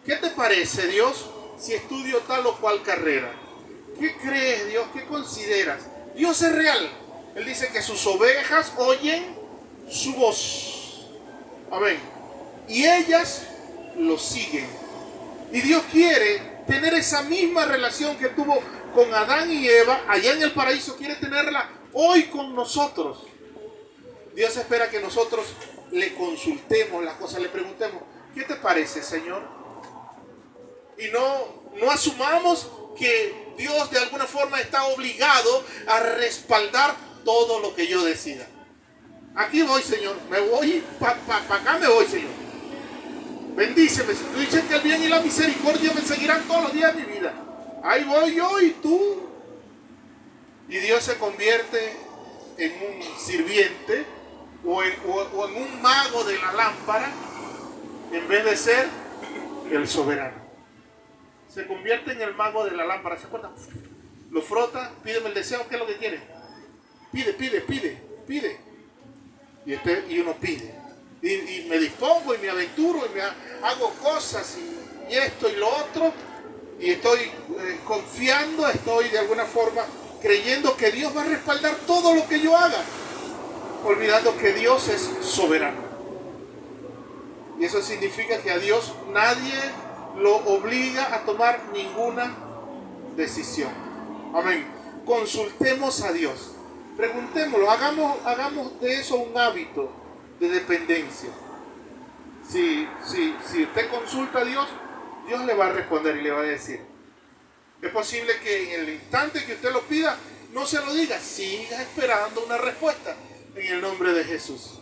Speaker 1: ¿Qué te parece, Dios, si estudio tal o cual carrera? ¿Qué crees, Dios? ¿Qué consideras? Dios es real. Él dice que sus ovejas oyen su voz. Amén. Y ellas lo siguen. Y Dios quiere tener esa misma relación que tuvo con Adán y Eva allá en el paraíso. Quiere tenerla hoy con nosotros. Dios espera que nosotros le consultemos las cosas, le preguntemos, ¿qué te parece, Señor? Y no asumamos que Dios de alguna forma está obligado a respaldar todo lo que yo decida. Aquí voy, Señor, me voy, para acá me voy, Señor. Bendíceme. Tú dices que el bien y la misericordia me seguirán todos los días de mi vida. Ahí voy yo y tú. Y Dios se convierte en un sirviente o en un mago de la lámpara en vez de ser el soberano. Se convierte en el mago de la lámpara. ¿Se acuerdan? Lo frota, pídeme el deseo, ¿qué es lo que quiere? Pide. Y uno pide. Y me dispongo y me aventuro y hago cosas y esto y lo otro. Y estoy confiando, estoy de alguna forma creyendo que Dios va a respaldar todo lo que yo haga. Olvidando que Dios es soberano. Y eso significa que a Dios nadie lo obliga a tomar ninguna decisión. Amén. Consultemos a Dios. Preguntémoslo, hagamos de eso un hábito de dependencia. Si usted consulta a Dios, Dios le va a responder y le va a decir. Es posible que en el instante que usted lo pida, no se lo diga, siga esperando una respuesta en el nombre de Jesús.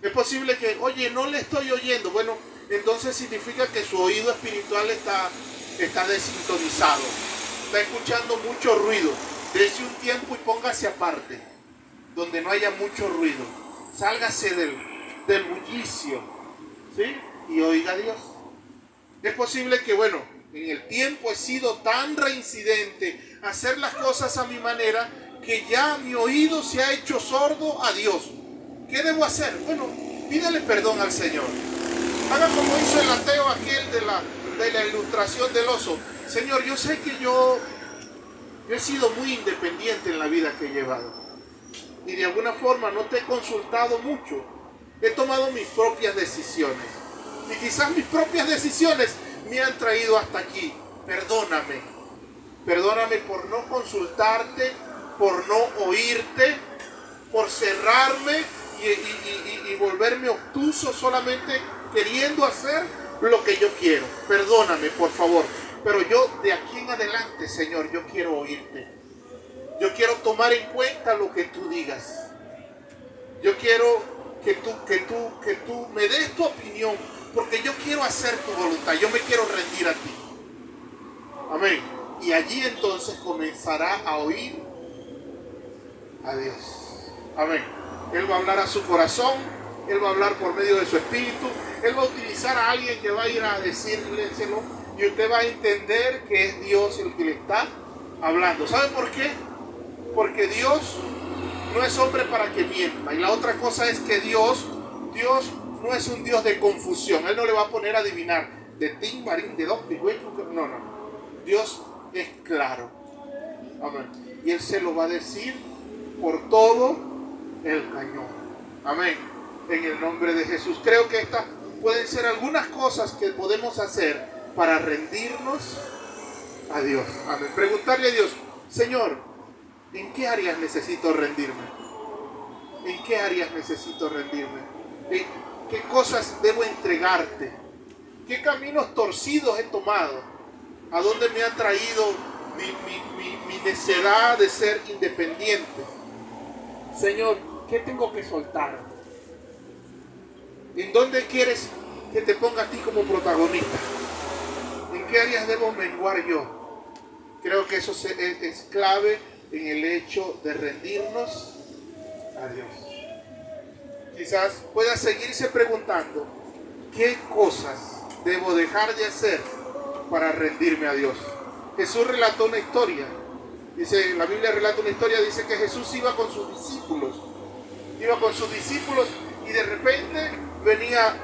Speaker 1: Es posible que, oye, no le estoy oyendo. Bueno, entonces significa que su oído espiritual está desintonizado. Está escuchando mucho ruido. Dese un tiempo y póngase aparte, donde no haya mucho ruido. Sálgase del bullicio, ¿sí? Y oiga a Dios. Es posible que, bueno, en el tiempo he sido tan reincidente a hacer las cosas a mi manera que ya mi oído se ha hecho sordo a Dios. ¿Qué debo hacer? Bueno, pídele perdón al Señor. Haga como hizo el ateo aquel de la ilustración del oso. Señor, yo sé que yo he sido muy independiente en la vida que he llevado. Y de alguna forma no te he consultado mucho. He tomado mis propias decisiones. Y quizás mis propias decisiones me han traído hasta aquí. Perdóname. Perdóname por no consultarte, por no oírte, por cerrarme y volverme obtuso solamente queriendo hacer lo que yo quiero. Perdóname, por favor. Pero yo de aquí en adelante, Señor, yo quiero oírte. Yo quiero tomar en cuenta lo que tú digas. Yo quiero que tú me des tu opinión, porque yo quiero hacer tu voluntad. Yo me quiero rendir a ti. Amén. Y allí entonces comenzará a oír a Dios. Amén. Él va a hablar a su corazón. Él va a hablar por medio de su espíritu. Él va a utilizar a alguien que va a ir a decírselo. Y usted va a entender que es Dios el que le está hablando. ¿Sabe por qué? Porque Dios no es hombre para que mienta. Y la otra cosa es que Dios no es un Dios de confusión. Él no le va a poner a adivinar de Tim, Marín, de Doc, de Hueco. No. Dios es claro. Amén. Y Él se lo va a decir por todo el cañón. Amén. En el nombre de Jesús. Creo que estas pueden ser algunas cosas que podemos hacer para rendirnos a Dios. Amén. Preguntarle a Dios, Señor, ¿en qué áreas necesito rendirme? ¿En qué áreas necesito rendirme? ¿En qué cosas debo entregarte? ¿Qué caminos torcidos he tomado? ¿A dónde me ha traído mi necedad de ser independiente? Señor, ¿qué tengo que soltar? ¿En dónde quieres que te ponga a ti como protagonista? ¿En qué áreas debo menguar yo? Creo que eso es clave en el hecho de rendirnos a Dios. Quizás pueda seguirse preguntando, ¿qué cosas debo dejar de hacer para rendirme a Dios? Jesús relató una historia. Dice, la Biblia relata una historia, dice que Jesús iba con sus discípulos. Y de repente venía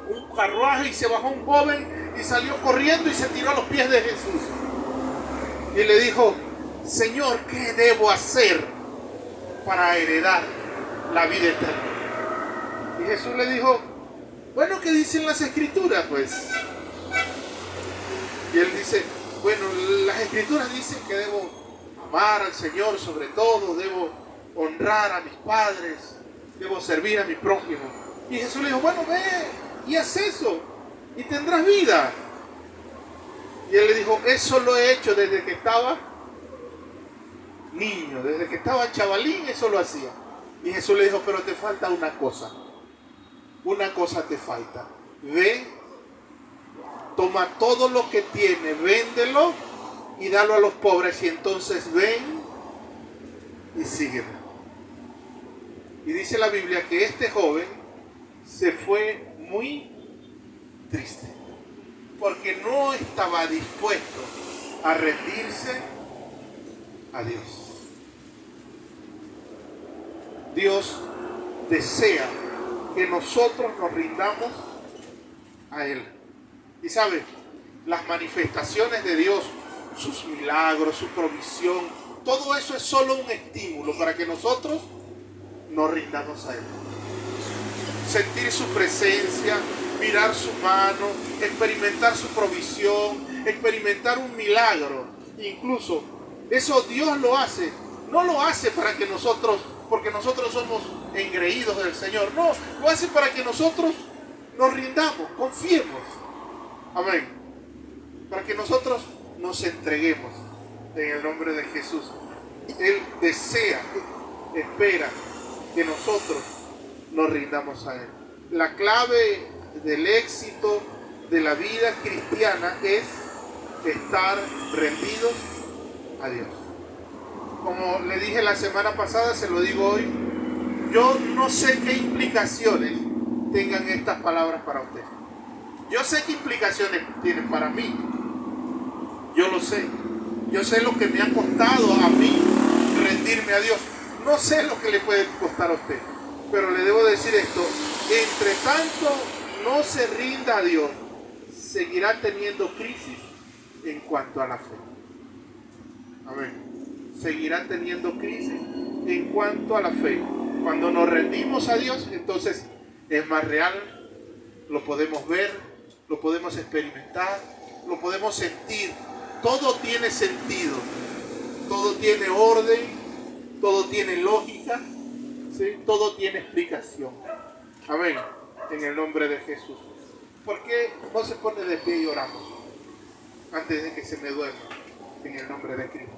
Speaker 1: un carruaje y se bajó un joven y salió corriendo y se tiró a los pies de Jesús. Y le dijo, Señor, ¿qué debo hacer para heredar la vida eterna? Y Jesús le dijo, bueno, ¿qué dicen las escrituras? Pues. Y él dice, bueno, las escrituras dicen que debo amar al Señor sobre todo, debo honrar a mis padres, debo servir a mi prójimo. Y Jesús le dijo, bueno, ve y haz eso y tendrás vida. Y él le dijo, eso lo he hecho desde que estaba niño, desde que estaba chavalín, eso lo hacía. Y Jesús le dijo, pero te falta una cosa te falta. Ve, toma todo lo que tiene, véndelo y dalo a los pobres, y entonces ven y sígueme. Y dice la Biblia que este joven se fue muy triste, porque no estaba dispuesto a rendirse a Dios. Dios desea que nosotros nos rindamos a Él. Y sabe, las manifestaciones de Dios, sus milagros, su provisión, todo eso es solo un estímulo para que nosotros nos rindamos a Él. Sentir su presencia, mirar su mano, experimentar su provisión, experimentar un milagro. Incluso eso Dios lo hace. No lo hace para que nosotros, porque nosotros somos engreídos del Señor. No, lo hace para que nosotros nos rindamos, confiemos. Amén. Para que nosotros nos entreguemos en el nombre de Jesús. Él desea, espera que nosotros nos rindamos a Él. La clave del éxito de la vida cristiana es estar rendidos a Dios. Como le dije la semana pasada, se lo digo hoy, yo no sé qué implicaciones tengan estas palabras para usted. Yo sé qué implicaciones tienen para mí. Yo lo sé. Yo sé lo que me ha costado a mí rendirme a Dios. No sé lo que le puede costar a usted. Pero le debo decir esto. Entre tanto no se rinda a Dios, seguirá teniendo crisis en cuanto a la fe. Amén. Seguirá teniendo crisis en cuanto a la fe. Cuando nos rendimos a Dios, entonces es más real, lo podemos ver, lo podemos experimentar, lo podemos sentir. Todo tiene sentido, todo tiene orden, todo tiene lógica, ¿sí? Todo tiene explicación. Amén. en el nombre de Jesús. ¿Por qué no se pone de pie y oramos antes de que se me duerma? En el nombre de Cristo.